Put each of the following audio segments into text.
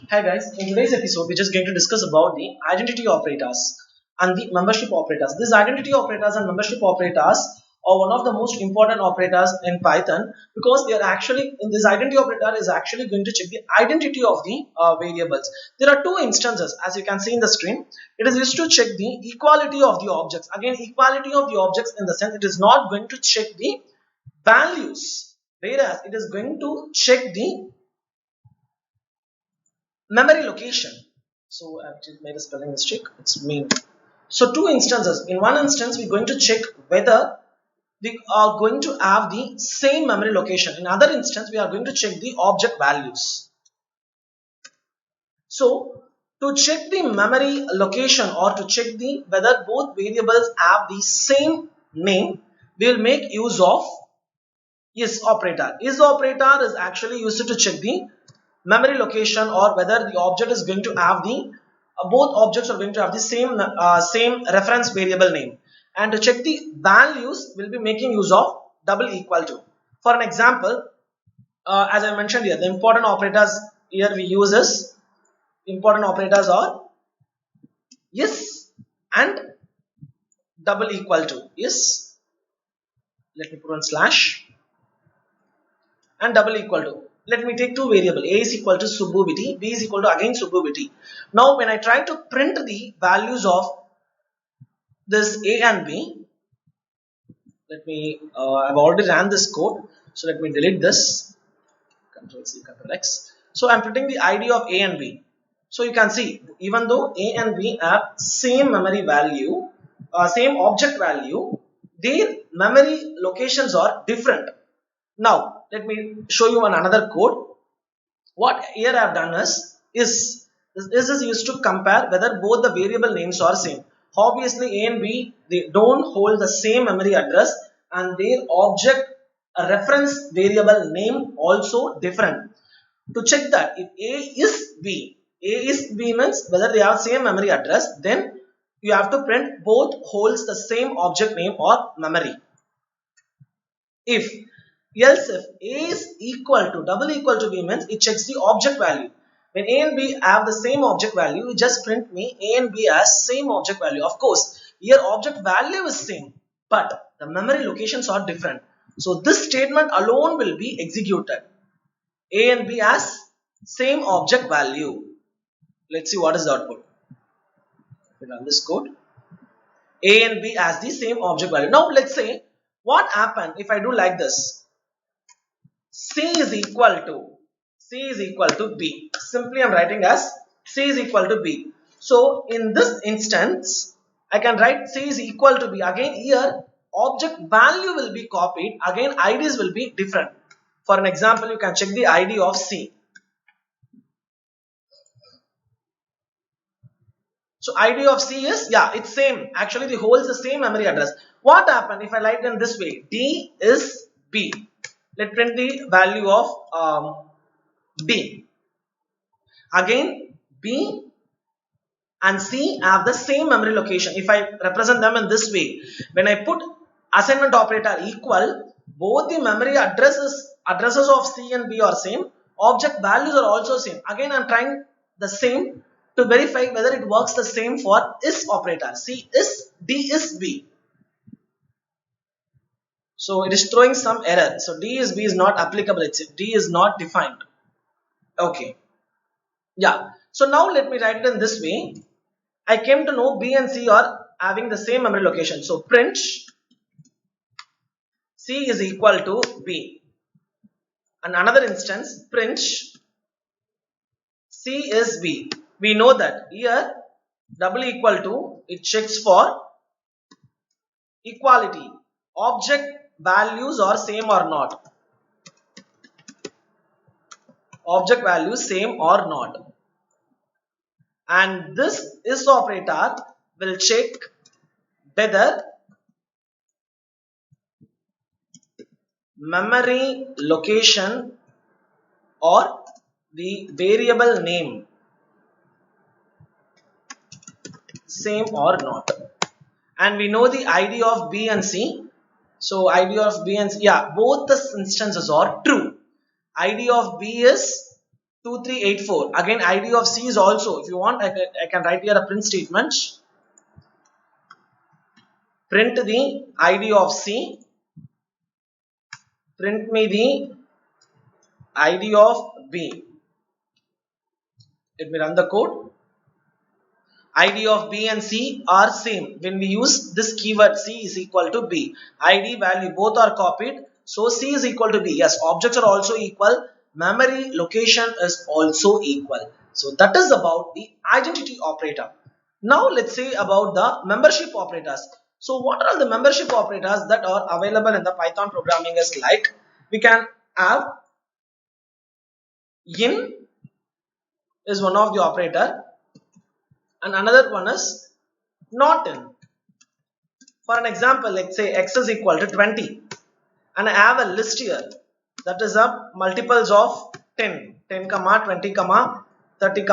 Hi guys, in today's episode we're just going to discuss about the identity operators and the membership operators. These identity operators and membership operators are one of the most important operators in Python because they are actually, in this identity operator is actually going to check the identity of the variables. There are two instances as you can see in the screen. It is used to check the equality of the objects. Again, equality of the objects in the sense it is not going to check the values, whereas it is going to check the memory location. So I've just made a spelling mistake. It's mean. So two instances. In one instance, we're going to check whether we are going to have the same memory location. In other instance, we are going to check the object values. So to check the memory location or to check the whether both variables have the same name, we will make use of is operator. Is operator is actually used to check the memory location or whether the object is going to have the both objects are going to have the same reference variable name, and to check the values we'll be making use of double equal to. For an example, as I mentioned here, the important operators here we use is important operators are is and double equal to. Is, let me put on slash, and double equal to. Let me take two variables. A is equal to Subbu Wityy, B is equal to again Subbu Wityy. Now when I try to print the values of this A and B, let me, I've already ran this code. So let me delete this, Control C, Control X. So I'm printing the ID of A and B. So you can see, even though A and B have same memory value, same object value, their memory locations are different. Now let me show you another code. What here I have done is this is used to compare whether both the variable names are same. Obviously A and B, they don't hold the same memory address and their object reference variable name also different. To check that if A is B means whether they have same memory address, then you have to print both holds the same object name or memory. If else if A is equal to double equal to B means it checks the object value. When A and B have the same object value, you just print me A and B as same object value. Of course, here object value is same, but the memory locations are different. So this statement alone will be executed. A and B as same object value. Let's see what is the output. We run this code. A and B as the same object value. Now let's say what happened if I do like this. C is equal to B. Simply I'm writing as C is equal to B. So in this instance, I can write C is equal to B. Again here, object value will be copied. Again, IDs will be different. For an example, you can check the ID of C. So ID of C is, yeah, it's same. Actually, it holds the same memory address. What happened if I write in this way? D is B. Let's print the value of B. Again, B and C have the same memory location. If I represent them in this way, when I put assignment operator equal, both the memory addresses of C and B are same. Object values are also same. Again, I'm trying the same to verify whether it works the same for is operator. C is, D is B. So it is throwing some error. So D is B is not applicable. It's D is not defined. Okay. Yeah. So now let me write it in this way. I came to know B and C are having the same memory location. So print C is equal to B. And another instance, print C is B. We know that here double equal to, it checks for equality. Object values are same or not. Object values same or not. And this is operator will check whether memory location or the variable name same or not. And we know the ID of B and C. So ID of B and C, yeah, both the instances are true. ID of B is 2384. Again, ID of C is also, if you want, I can write here a print statement. Print the ID of C. Print me the ID of B. Let me run the code. ID of B and C are same. When we use this keyword, C is equal to B. ID value both are copied. So C is equal to B. Yes, objects are also equal. Memory location is also equal. So that is about the identity operator. Now let's say about the membership operators. So what are the membership operators that are available in the Python programming is like, we can have in is one of the operator, and another one is not in. For an example, let's say x is equal to 20, and I have a list here that is a multiples of 10, 10, 20, 30,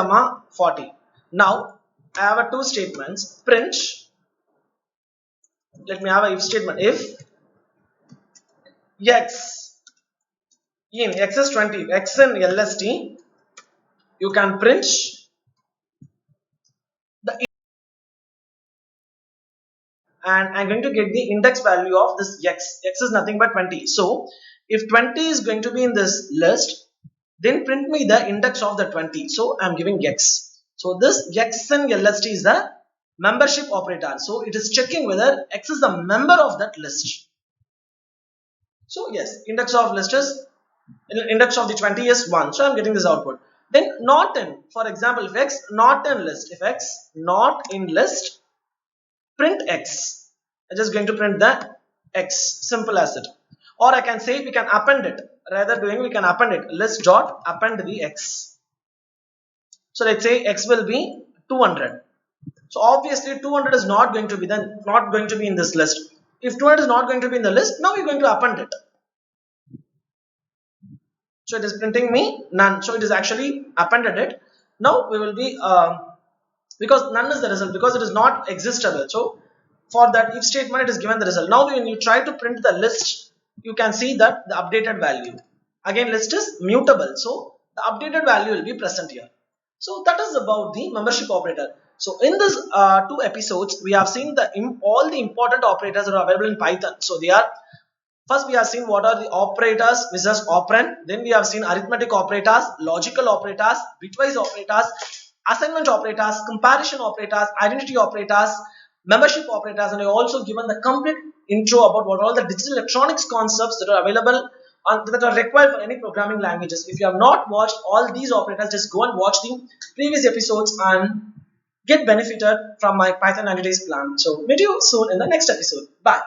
40. Now I have a two statements. Print, let me have a if statement. If x in x is 20, x in LST, you can print the, and I'm going to get the index value of this x. X is nothing but 20. So if 20 is going to be in this list, then print me the index of the 20. So I'm giving x. So this x in LST is the membership operator. So it is checking whether x is the member of that list. So yes, index of list is, index of the 20 is 1. So I'm getting this output. Then not in, for example, if x not in list, if x not in list, print x. I'm just going to print the x, simple as it. Or I can say we can append it. Rather doing, we can append it. List dot append the x. So let's say x will be 200. So obviously 200 is not going to be in this list. If 200 is not going to be in the list, now we're going to append it. So it is printing me none. So it is actually appended it. Now we will be because none is the result, because it is not existable. So for that if statement it is given the result. Now when you try to print the list, you can see that the updated value. Again, list is mutable. So the updated value will be present here. So that is about the membership operator. So in this two episodes, we have seen all the important operators that are available in Python. So they are, first we have seen what are the operators versus operand. Then we have seen arithmetic operators, logical operators, bitwise operators, assignment operators, comparison operators, identity operators, membership operators, and I also given the complete intro about what all the digital electronics concepts that are available that are required for any programming languages. If you have not watched all these operators, just go and watch the previous episodes and get benefited from my Python 90 days plan. So meet you soon in the next episode. Bye.